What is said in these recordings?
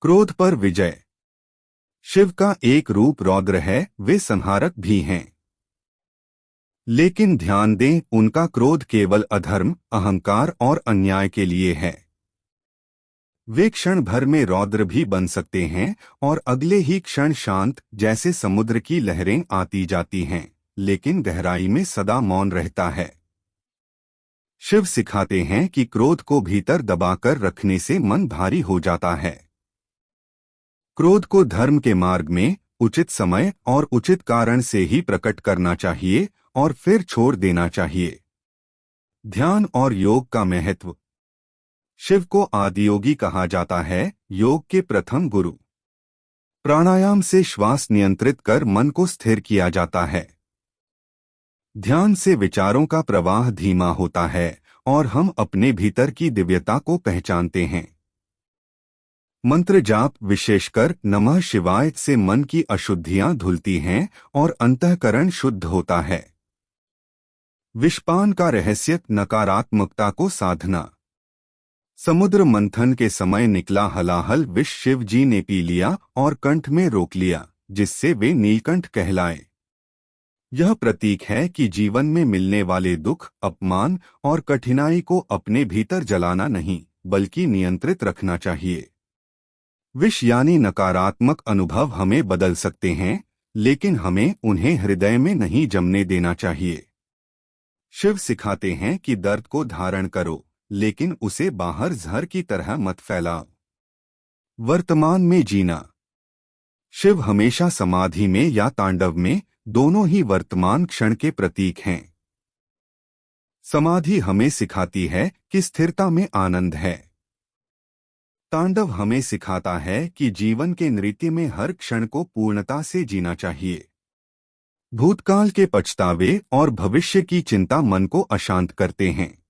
क्रोध पर विजय। शिव का एक रूप रौद्र है, वे संहारक भी हैं। लेकिन ध्यान दें, उनका क्रोध केवल अधर्म, अहंकार और अन्याय के लिए है। वे क्षण भर में रौद्र भी बन सकते हैं और अगले ही क्षण शांत, जैसे समुद्र की लहरें आती जाती हैं, लेकिन गहराई में सदा मौन रहता है। शिव सिखाते हैं कि क्रोध को भीतर दबाकर रखने से मन भारी हो जाता है। क्रोध को धर्म के मार्ग में उचित समय और उचित कारण से ही प्रकट करना चाहिए और फिर छोड़ देना चाहिए। ध्यान और योग का महत्व। शिव को आदियोगी कहा जाता है, योग के प्रथम गुरु। प्राणायाम से श्वास नियंत्रित कर मन को स्थिर किया जाता है। ध्यान से विचारों का प्रवाह धीमा होता है और हम अपने भीतर की दिव्यता को पहचानते हैं। मंत्र जाप, विशेषकर नमः शिवाय, से मन की अशुद्धियां धुलती हैं और अंतःकरण शुद्ध होता है। विषपान का रहस्य, नकारात्मकता को साधना। समुद्र मंथन के समय निकला हलाहल विष शिव जी ने पी लिया और कंठ में रोक लिया, जिससे वे नीलकंठ कहलाए। यह प्रतीक है कि जीवन में मिलने वाले दुख, अपमान और कठिनाई को अपने भीतर जलाना नहीं, बल्कि नियंत्रित रखना चाहिए। विष यानी नकारात्मक अनुभव हमें बदल सकते हैं, लेकिन हमें उन्हें हृदय में नहीं जमने देना चाहिए। शिव सिखाते हैं कि दर्द को धारण करो, लेकिन उसे बाहर जहर की तरह मत फैलाओ। वर्तमान में जीना। शिव हमेशा समाधि में या तांडव में, दोनों ही वर्तमान क्षण के प्रतीक हैं। समाधि हमें सिखाती है कि स्थिरता में आनंद है। तांडव हमें सिखाता है कि जीवन के नृत्य में हर क्षण को पूर्णता से जीना चाहिए। भूतकाल के पछतावे और भविष्य की चिंता मन को अशांत करते हैं।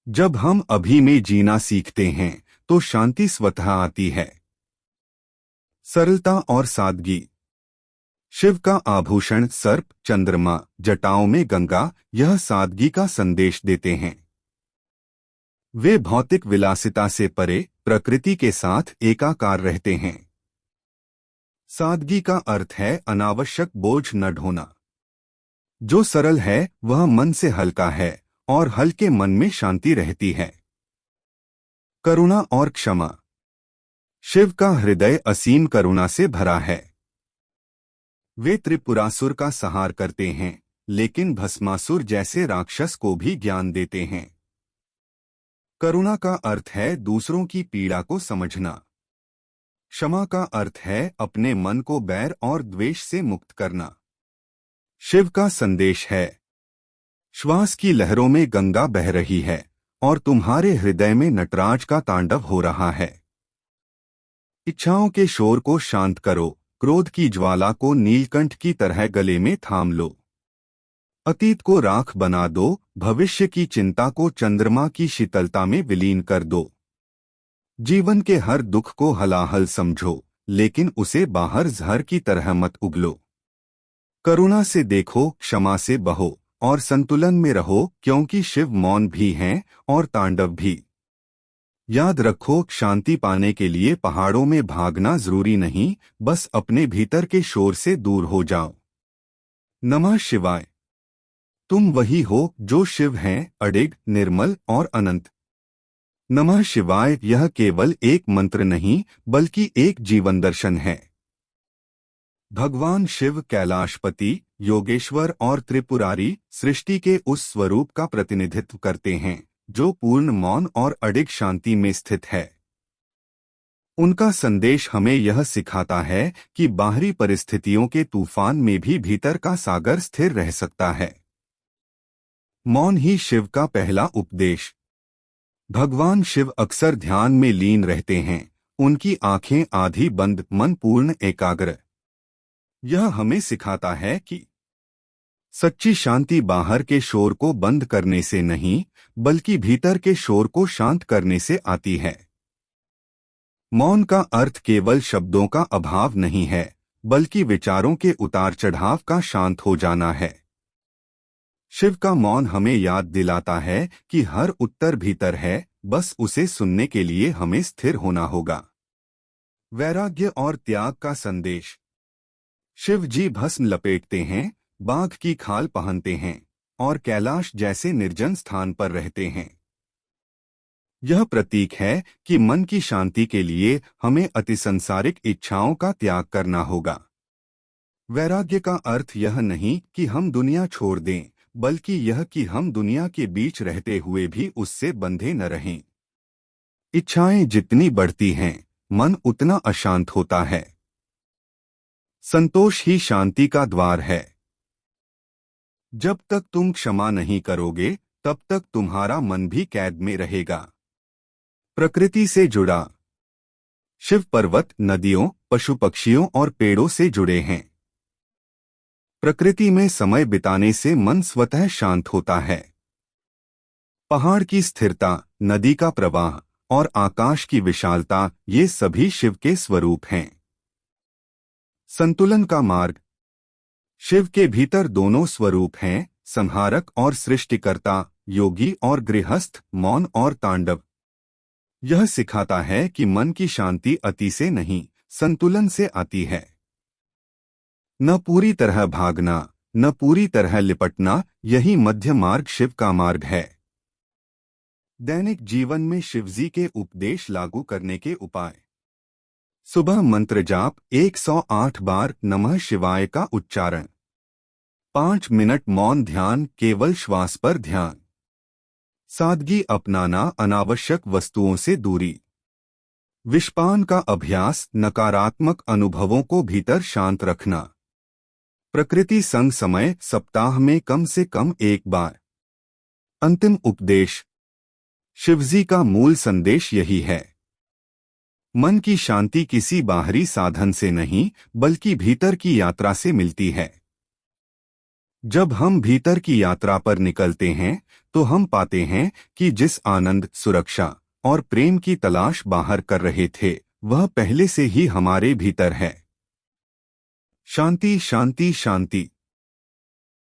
जब हम अभी में जीना सीखते हैं तो शांति स्वतः आती है। सरलता और सादगी। शिव का आभूषण सर्प, चंद्रमा, जटाओं में गंगा, यह सादगी का संदेश देते हैं। वे भौतिक विलासिता से परे प्रकृति के साथ एकाकार रहते हैं। सादगी का अर्थ है अनावश्यक बोझ न ढोना। जो सरल है वह मन से हल्का है और हल्के मन में शांति रहती है। करुणा और क्षमा। शिव का हृदय असीम करुणा से भरा है। वे त्रिपुरासुर का संहार करते हैं, लेकिन भस्मासुर जैसे राक्षस को भी ज्ञान देते हैं। करुणा का अर्थ है दूसरों की पीड़ा को समझना। क्षमा का अर्थ है अपने मन को बैर और द्वेष से मुक्त करना। शिव का संदेश है, श्वास की लहरों में गंगा बह रही है और तुम्हारे हृदय में नटराज का तांडव हो रहा है। इच्छाओं के शोर को शांत करो, क्रोध की ज्वाला को नीलकंठ की तरह गले में थाम लो। अतीत को राख बना दो, भविष्य की चिंता को चंद्रमा की शीतलता में विलीन कर दो। जीवन के हर दुख को हलाहल समझो, लेकिन उसे बाहर जहर की तरह मत उगलो। करुणा से देखो, क्षमा से बहो और संतुलन में रहो, क्योंकि शिव मौन भी हैं और तांडव भी। याद रखो, शांति पाने के लिए पहाड़ों में भागना जरूरी नहीं, बस अपने भीतर के शोर से दूर हो जाओ। नमः शिवाय। तुम वही हो जो शिव हैं, अडिग, निर्मल और अनंत। नमः शिवाय यह केवल एक मंत्र नहीं, बल्कि एक जीवन दर्शन है। भगवान शिव कैलाशपति, योगेश्वर और त्रिपुरारी सृष्टि के उस स्वरूप का प्रतिनिधित्व करते हैं जो पूर्ण मौन और अडिग शांति में स्थित है। उनका संदेश हमें यह सिखाता है कि बाहरी परिस्थितियों के तूफान में भी भीतर का सागर स्थिर रह सकता है। मौन ही शिव का पहला उपदेश। भगवान शिव अक्सर ध्यान में लीन रहते हैं, उनकी आंखें आधी बंद, मन पूर्ण एकाग्र। यह हमें सिखाता है कि सच्ची शांति बाहर के शोर को बंद करने से नहीं, बल्कि भीतर के शोर को शांत करने से आती है। मौन का अर्थ केवल शब्दों का अभाव नहीं है, बल्कि विचारों के उतार चढ़ाव का शांत हो जाना है। शिव का मौन हमें याद दिलाता है कि हर उत्तर भीतर है, बस उसे सुनने के लिए हमें स्थिर होना होगा। वैराग्य और त्याग का संदेश। शिव जी भस्म लपेटते हैं, बाघ की खाल पहनते हैं और कैलाश जैसे निर्जन स्थान पर रहते हैं। यह प्रतीक है कि मन की शांति के लिए हमें अतिसंसारिक इच्छाओं का त्याग करना होगा। वैराग्य का अर्थ यह नहीं कि हम दुनिया छोड़ दें, बल्कि यह कि हम दुनिया के बीच रहते हुए भी उससे बंधे न रहें। इच्छाएं जितनी बढ़ती हैं, मन उतना अशांत होता है। संतोष ही शांति का द्वार है। जब तक तुम क्षमा नहीं करोगे, तब तक तुम्हारा मन भी कैद में रहेगा। प्रकृति से जुड़ा। शिव पर्वत, नदियों, पशु पक्षियों और पेड़ों से जुड़े हैं। प्रकृति में समय बिताने से मन स्वतः शांत होता है। पहाड़ की स्थिरता, नदी का प्रवाह और आकाश की विशालता, ये सभी शिव के स्वरूप हैं। संतुलन का मार्ग। शिव के भीतर दोनों स्वरूप हैं, संहारक और सृष्टिकर्ता, योगी और गृहस्थ, मौन और तांडव। यह सिखाता है कि मन की शांति अति से नहीं, संतुलन से आती है। न पूरी तरह भागना, न पूरी तरह लिपटना, यही मध्य मार्ग शिव का मार्ग है। दैनिक जीवन में शिवजी के उपदेश लागू करने के उपाय। सुबह मंत्र जाप 108 बार नमः शिवाय का उच्चारण। 5 मिनट मौन ध्यान, केवल श्वास पर ध्यान। सादगी अपनाना, अनावश्यक वस्तुओं से दूरी। विषपान का अभ्यास, नकारात्मक अनुभवों को भीतर शांत रखना। प्रकृति संग समय, सप्ताह में कम से कम 1 बार। अंतिम उपदेश। शिवजी का मूल संदेश यही है। मन की शांति किसी बाहरी साधन से नहीं, बल्कि भीतर की यात्रा से मिलती है। जब हम भीतर की यात्रा पर निकलते हैं, तो हम पाते हैं कि जिस आनंद, सुरक्षा और प्रेम की तलाश बाहर कर रहे थे, वह पहले से ही हमारे भीतर है। शांति, शांति, शांति।